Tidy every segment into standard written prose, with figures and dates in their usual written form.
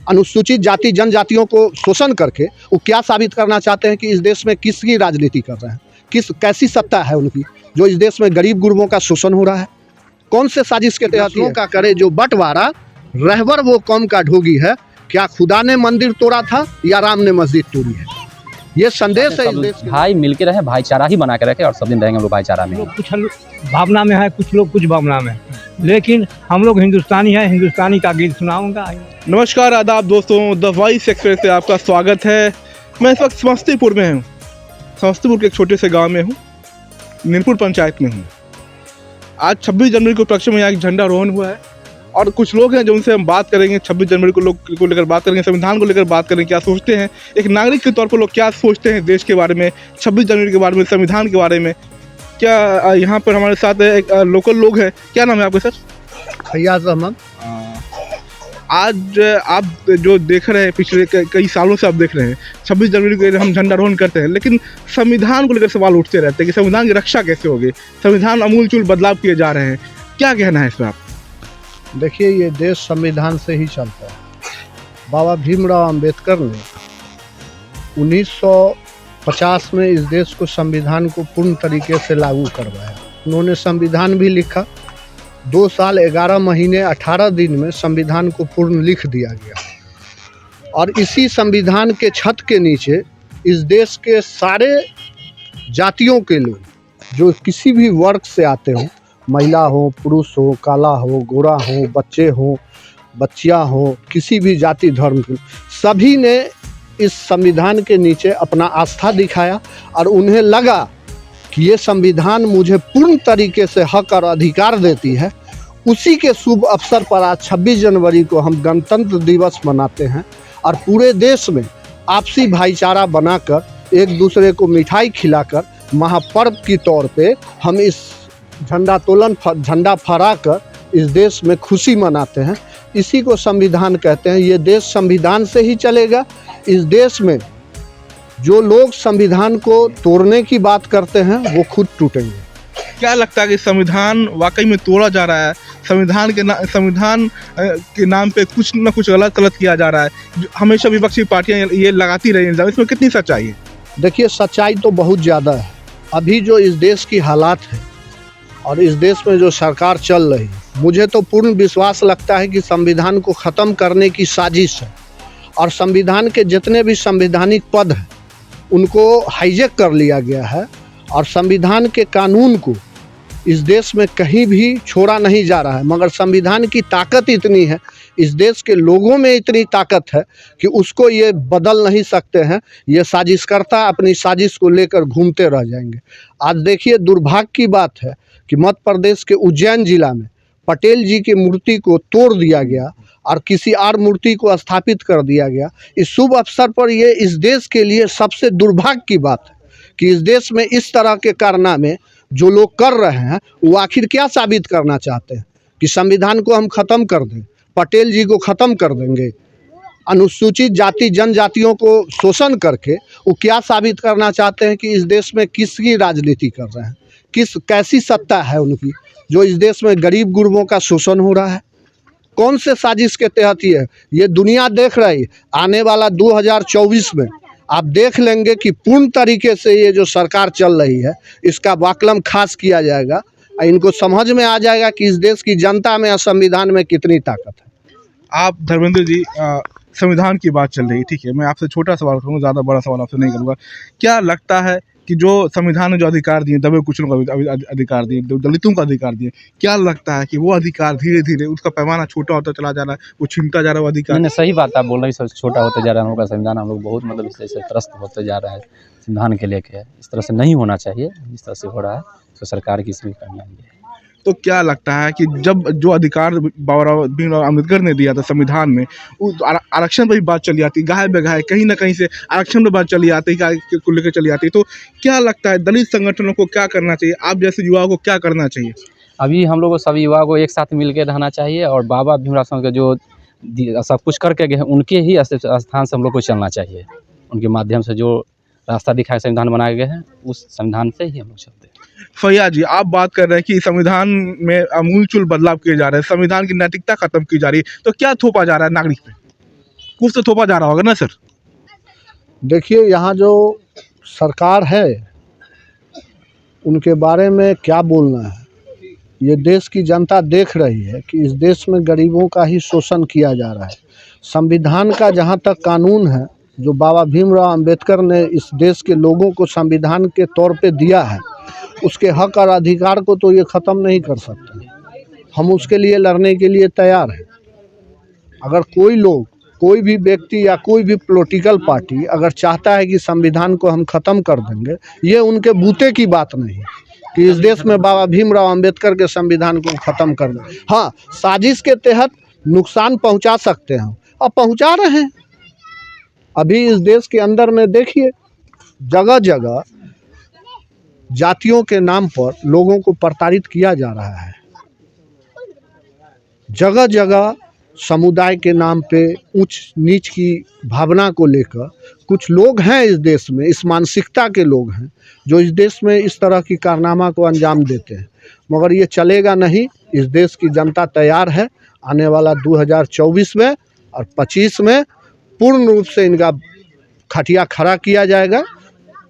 अनुसूचित जाति जनजातियों को शोषण करके वो क्या साबित करना चाहते हैं कि इस देश में किसकी राजनीति कर रहे हैं, कैसी सत्ता है उनकी जो इस देश में गरीब गुरबों का शोषण हो रहा है। कौन से साजिश के तहत का करे जो बंटवारा, रहबर वो कौम का ढोगी है। क्या खुदा ने मंदिर तोड़ा था या राम ने मस्जिद तोड़ी है? ये संदेश है इस देश के। भाई मिलके रहे, भाईचारा ही बना के रखे और सब दिन रहेंगे हम लोग भाईचारा में। कुछ भावना में है, कुछ लोग कुछ भावना में, लेकिन हम लोग हिंदुस्तानी है, हिंदुस्तानी का गीत सुनाऊंगा। नमस्कार, आदाब दोस्तों, द वॉइस एक्सप्रेस से आपका स्वागत है। मैं इस वक्त समस्तीपुर में हूँ। समस्तीपुर के एक छोटे से गांव में हूँ, नीरपुर पंचायत में हूँ। आज 26 जनवरी को उपलक्ष्य में यहाँ एक झंडारोहण हुआ है और कुछ लोग हैं जो उनसे हम बात करेंगे। 26 जनवरी को लेकर बात करेंगे, संविधान को लेकर बात करेंगे, क्या सोचते हैं एक नागरिक के तौर पर लोग क्या सोचते हैं देश के बारे में, 26 जनवरी के बारे में, संविधान के बारे में। क्या यहाँ पर हमारे साथ एक लोकल लोग हैं। क्या नाम है आपका सर? फैयाज अहमद। आज आप जो देख रहे हैं, पिछले कई सालों से आप देख रहे हैं 26 जनवरी को हम झंडारोहण करते हैं, लेकिन संविधान को लेकर सवाल उठते रहते हैं कि संविधान की रक्षा कैसे होगी, संविधान अमूलचूल बदलाव किए जा रहे हैं। क्या कहना है इस पर आप? देखिए, ये देश संविधान से ही चलता है। बाबा भीमराव अंबेडकर ने 1950 में इस देश को संविधान को पूर्ण तरीके से लागू करवाया। उन्होंने संविधान भी लिखा। 2 साल 11 महीने 18 दिन में संविधान को पूर्ण लिख दिया गया और इसी संविधान के छत के नीचे इस देश के सारे जातियों के लोग जो किसी भी वर्ग से आते हों, महिला हो, पुरुष हो, काला हो, गोरा हो, बच्चे हो, बच्चियां हो, किसी भी जाति धर्म के, सभी ने इस संविधान के नीचे अपना आस्था दिखाया और उन्हें लगा कि ये संविधान मुझे पूर्ण तरीके से हक और अधिकार देती है। उसी के शुभ अवसर पर आज 26 जनवरी को हम गणतंत्र दिवस मनाते हैं और पूरे देश में आपसी भाईचारा बनाकर एक दूसरे को मिठाई खिलाकर महापर्व की तौर पे हम इस झंडा फहराकर इस देश में खुशी मनाते हैं। इसी को संविधान कहते हैं। ये देश संविधान से ही चलेगा। इस देश में जो लोग संविधान को तोड़ने की बात करते हैं वो खुद टूटेंगे। क्या लगता है कि संविधान वाकई में तोड़ा जा रहा है? संविधान के नाम पे कुछ न कुछ गलत किया जा रहा है। हमेशा विपक्षी पार्टियां ये लगाती रही हैं, इसमें कितनी सच्चाई है? देखिए, सच्चाई तो बहुत ज़्यादा है। अभी जो इस देश की हालात है और इस देश में जो सरकार चल रही है, मुझे तो पूर्ण विश्वास लगता है कि संविधान को ख़त्म करने की साजिश है और संविधान के जितने भी संवैधानिक पद हैं उनको हाईजैक कर लिया गया है और संविधान के कानून को इस देश में कहीं भी छोड़ा नहीं जा रहा है। मगर संविधान की ताकत इतनी है, इस देश के लोगों में इतनी ताकत है कि उसको ये बदल नहीं सकते हैं। ये साजिशकर्ता अपनी साजिश को लेकर घूमते रह जाएंगे। आज देखिए, दुर्भाग्य की बात है कि मध्य प्रदेश के उज्जैन जिला में पटेल जी की मूर्ति को तोड़ दिया गया और किसी और मूर्ति को स्थापित कर दिया गया। इस शुभ अवसर पर ये इस देश के लिए सबसे दुर्भाग्य की बात है कि इस देश में इस तरह के कारनामे जो लोग कर रहे हैं वो आखिर क्या साबित करना चाहते हैं कि संविधान को हम ख़त्म कर दें, पटेल जी को ख़त्म कर देंगे, अनुसूचित जाति जनजातियों को शोषण करके वो क्या साबित करना चाहते हैं कि इस देश में किसकी राजनीति कर रहे हैं, कैसी सत्ता है उनकी जो इस देश में गरीब गुरबों का शोषण हो रहा है। कौन से साजिश के तहत ये दुनिया देख रही है। आने वाला 2024 में आप देख लेंगे कि पूर्ण तरीके से ये जो सरकार चल रही है इसका वाकलम खास किया जाएगा। इनको समझ में आ जाएगा कि इस देश की जनता में और संविधान में कितनी ताकत है। आप धर्मेंद्र जी, संविधान की बात चल रही है, ठीक है, मैं आपसे छोटा सवाल करूँगा, ज़्यादा बड़ा सवाल आपसे नहीं करूँगा। क्या लगता है कि जो संविधान ने जो अधिकार दिए, दबे कुचलों का अधिकार दिए, दलितों का अधिकार दिए, क्या लगता है कि वो अधिकार धीरे धीरे उसका पैमाना छोटा होता चला जा रहा है, वो छिनता जा रहा है वो अधिकार? नहीं, सही बात आप बोल रहे हैं, सबसे छोटा होता जा रहा है हम लोग का संविधान। हम लोग बहुत मतलब इस तरह से त्रस्त होते जा रहा है संविधान के लेके। इस तरह से नहीं होना चाहिए, जिस तरह से हो रहा है तो सरकार की इसमें करना है। तो क्या लगता है कि जब जो अधिकार बाबा भीमराव अम्बेडकर ने दिया था संविधान में, आरक्षण पर भी बात चली आती, गाहे बेगाहे कहीं ना कहीं से आरक्षण पर बात चली आती को लेकर चली आती, तो क्या लगता है दलित संगठनों को क्या करना चाहिए? आप जैसे युवाओं को क्या करना चाहिए? अभी हम लोग को सभी युवाओं को एक साथ मिल के रहना चाहिए और बाबा भीमराव के जो सब कुछ करके गए उनके ही स्थान से हम लोग को चलना चाहिए। उनके माध्यम से जो रास्ता दिखाया संविधान बनाए गए हैं उस संविधान से ही हम लोग चलते हैं। फैयाज जी, आप बात कर रहे हैं कि संविधान में अमूलचूल बदलाव किए जा रहे हैं, संविधान की नैतिकता खत्म की जा रही है, तो क्या थोपा जा रहा है नागरिक पे? कुछ तो थोपा जा रहा होगा ना सर? देखिए, यहाँ जो सरकार है उनके बारे में क्या बोलना है। ये देश की जनता देख रही है कि इस देश में गरीबों का ही शोषण किया जा रहा है। संविधान का जहाँ तक कानून है, जो बाबा भीमराव अंबेडकर ने इस देश के लोगों को संविधान के तौर पे दिया है, उसके हक और अधिकार को तो ये ख़त्म नहीं कर सकते। हम उसके लिए लड़ने के लिए तैयार हैं। अगर कोई लोग, कोई भी व्यक्ति या कोई भी पॉलिटिकल पार्टी अगर चाहता है कि संविधान को हम ख़त्म कर देंगे, ये उनके बूते की बात नहीं कि इस देश में बाबा भीमराव अंबेडकर के संविधान को ख़त्म कर दें। हाँ, साजिश के तहत नुकसान पहुंचा सकते हैं और पहुंचा रहे हैं। अभी इस देश के अंदर में देखिए, जगह जगह जातियों के नाम पर लोगों को प्रताड़ित किया जा रहा है। जगह जगह समुदाय के नाम पे ऊंच नीच की भावना को लेकर कुछ लोग हैं इस देश में, इस मानसिकता के लोग हैं जो इस देश में इस तरह की कारनामा को अंजाम देते हैं। मगर ये चलेगा नहीं। इस देश की जनता तैयार है। आने वाला 2024 में और 25 में पूर्ण रूप से इनका खटिया खड़ा किया जाएगा।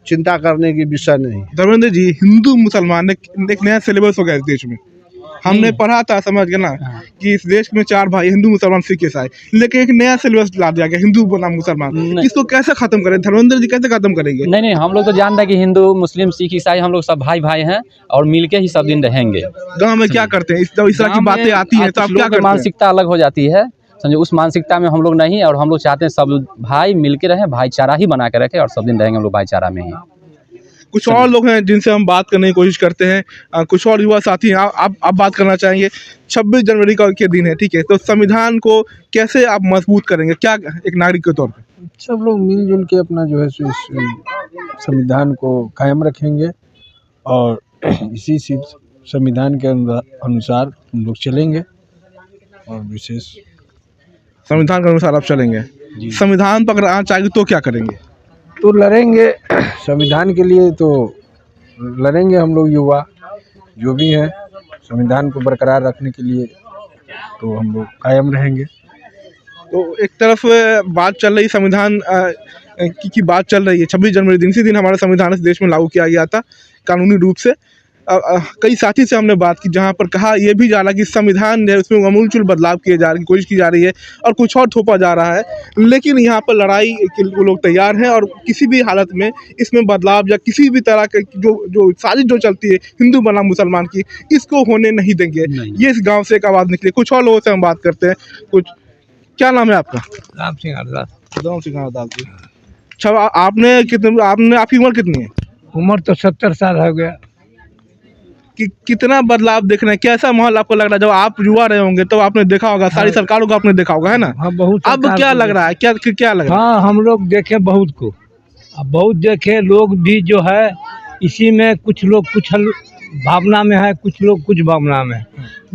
चिंता करने की विषय नहीं। धर्मेंद्र जी, हिंदू मुसलमान एक नया सिलेबस हो गया इस देश में। हमने पढ़ा था, समझ गए ना, कि इस देश में 4 भाई हिंदू मुसलमान सिख ईसाई, लेकिन एक नया सिलेबस ला दिया गया हिंदू बनाम मुसलमान। इसको कैसे खत्म करें धर्मेंद्र जी, कैसे खत्म करेंगे? नहीं, हम लोग तो जानते हैं कि हिंदू मुस्लिम सिख ईसाई हम लोग सब भाई भाई हैं और मिलके ही सब दिन रहेंगे। गाँव में क्या करते हैं? इस तरह की बातें आती हैं तो आप क्या करते हैं? मानसिकता अलग हो जाती है, समझे। उस मानसिकता में हम लोग नहीं, और हम लोग चाहते हैं सब भाई मिलके रहें, भाईचारा ही बना के रखें और सब दिन रहेंगे हम लोग भाईचारा में ही। कुछ और लोग हैं जिनसे हम बात करने की कोशिश करते हैं। कुछ और युवा साथी हैं, आप बात करना चाहेंगे। 26 जनवरी का के दिन है, ठीक है, तो संविधान को कैसे आप मजबूत करेंगे, क्या एक नागरिक के तौर पे? सब लोग मिलजुल के अपना जो है सो इस संविधान को कायम रखेंगे और इसी संविधान के अनुसार हम लोग चलेंगे और विशेष संविधान के अनुसार आप चलेंगे। संविधान पर अगर आना चाहिए तो क्या करेंगे? तो लड़ेंगे संविधान के लिए, तो लड़ेंगे हम लोग युवा जो भी हैं संविधान को बरकरार रखने के लिए, तो हम लोग कायम रहेंगे। तो एक तरफ बात चल रही संविधान की बात चल रही है। 26 जनवरी दिन, इसी दिन हमारा संविधान इस देश में लागू किया गया था कानूनी रूप से। कई साथी से हमने बात की जहां पर कहा यह भी जा रहा कि संविधान है उसमें अमूलचूल बदलाव किए जा रहे की कोशिश की जा रही है और कुछ और थोपा जा रहा है। लेकिन यहाँ पर लड़ाई के लोग तैयार हैं और किसी भी हालत में इसमें बदलाव या किसी भी तरह के जो साजिश जो चलती है हिंदू बनाम मुसलमान की, इसको होने नहीं देंगे। ये इस गाँव से एक आवाज़ निकली। कुछ और लोगों से हम बात करते हैं। क्या नाम है आपका? राम सिंह अरदास। राम सिंह अरदास जी। अच्छा, आपकी उम्र कितनी है? उम्र तो 70 साल हो गया। कि कितना बदलाव देख रहे हैं? कैसा माहौल आपको लग रहा है? जब आप युवा रहे होंगे तो आपने देखा होगा, सारी सरकारों को आपने देखा होगा, है ना? हाँ, बहुत। अब क्या लग रहा है, क्या लग रहा है? हाँ, हम लोग देखे बहुत को, अब बहुत देखे लोग भी जो है इसी में, कुछ लोग कुछ भावना में है, कुछ लोग कुछ भावना में,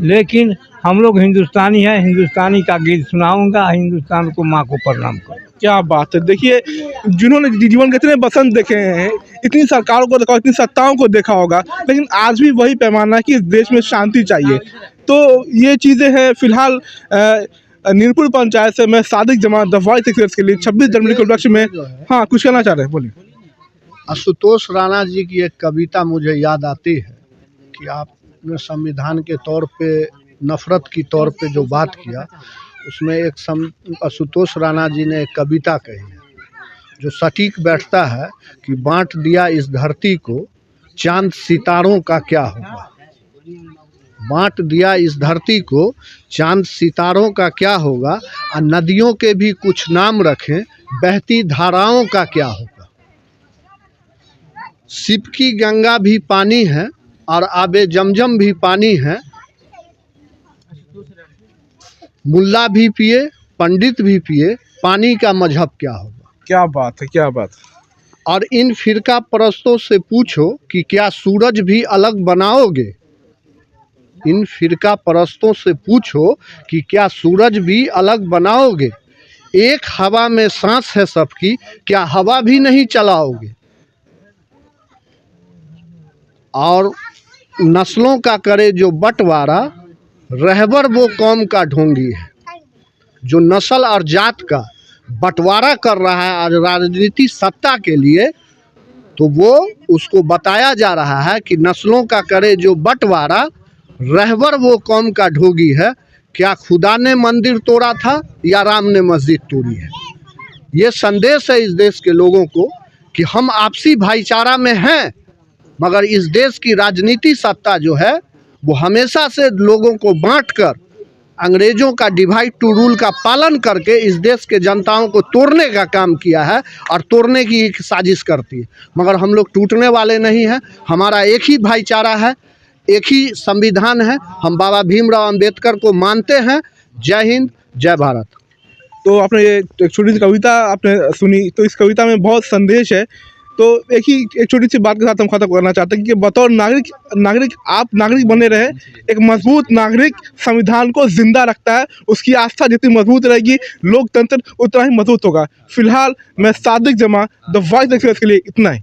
लेकिन हम लोग हिंदुस्तानी है। हिंदुस्तानी का गीत सुनाऊंगा, हिंदुस्तान को माँ को प्रणाम करो। क्या बात है। देखिए, जिन्होंने जीवन के इतने बसंत देखे हैं, इतनी सरकारों को देखा, इतनी सत्ताओं को देखा होगा, लेकिन आज भी वही पैमाना है कि इस देश में शांति चाहिए। तो ये चीज़ें हैं। फिलहाल नीरपुर पंचायत से मैं सादिक जमात द वॉइस एक्सप्रेस के लिए 26 जनवरी के उपलक्ष्य में, हाँ, कुछ कहना चाह रहे हैं, बोलिए। आशुतोष राणा जी की एक कविता मुझे याद आती है कि आपने संविधान के तौर पे नफरत की तौर पे जो बात किया, उसमें एक आशुतोष राणा जी ने एक कविता कही है जो सटीक बैठता है कि बांट दिया इस धरती को, चांद सितारों का क्या होगा। बांट दिया इस धरती को, चांद सितारों का क्या होगा, और नदियों के भी कुछ नाम रखें, बहती धाराओं का क्या होगा। शिव की गंगा भी पानी है और आबे जमजम भी पानी है, मुल्ला भी पिए पंडित भी पिए, पानी का मजहब क्या होगा। क्या बात है, क्या बात है। और इन फिरका परस्तों से पूछो कि क्या सूरज भी अलग बनाओगे। इन फिरका परस्तों से पूछो कि क्या सूरज भी अलग बनाओगे। एक हवा में सांस है सबकी, क्या हवा भी नहीं चलाओगे। और नस्लों का करे जो बंटवारा, रहबर वो कौम का ढोंगी है। जो नस्ल और जात का बंटवारा कर रहा है आज राजनीति सत्ता के लिए, तो वो उसको बताया जा रहा है कि नस्लों का करे जो बंटवारा, रहबर वो कौम का ढोगी है। क्या खुदा ने मंदिर तोड़ा था या राम ने मस्जिद तोड़ी है? ये संदेश है इस देश के लोगों को कि हम आपसी भाईचारा में हैं, मगर इस देश की राजनीति सत्ता जो है वो हमेशा से लोगों को बांटकर अंग्रेजों का डिवाइड टू रूल का पालन करके इस देश के जनताओं को तोड़ने का काम किया है और तोड़ने की एक साजिश करती है। मगर हम लोग टूटने वाले नहीं हैं। हमारा एक ही भाईचारा है, एक ही संविधान है। हम बाबा भीमराव अंबेडकर को मानते हैं। जय हिंद, जय भारत। तो आपने ये एक छोटी सी कविता आपने सुनी, तो इस कविता में बहुत संदेश है। तो एक छोटी सी बात के साथ हम खत्म करना चाहते हैं कि बतौर नागरिक आप नागरिक बने रहे। एक मजबूत नागरिक संविधान को जिंदा रखता है। उसकी आस्था जितनी मजबूत रहेगी, लोकतंत्र उतना ही मजबूत होगा। फिलहाल मैं सादिक जमा, द वॉइस एक्सप्रेस के लिए इतना ही।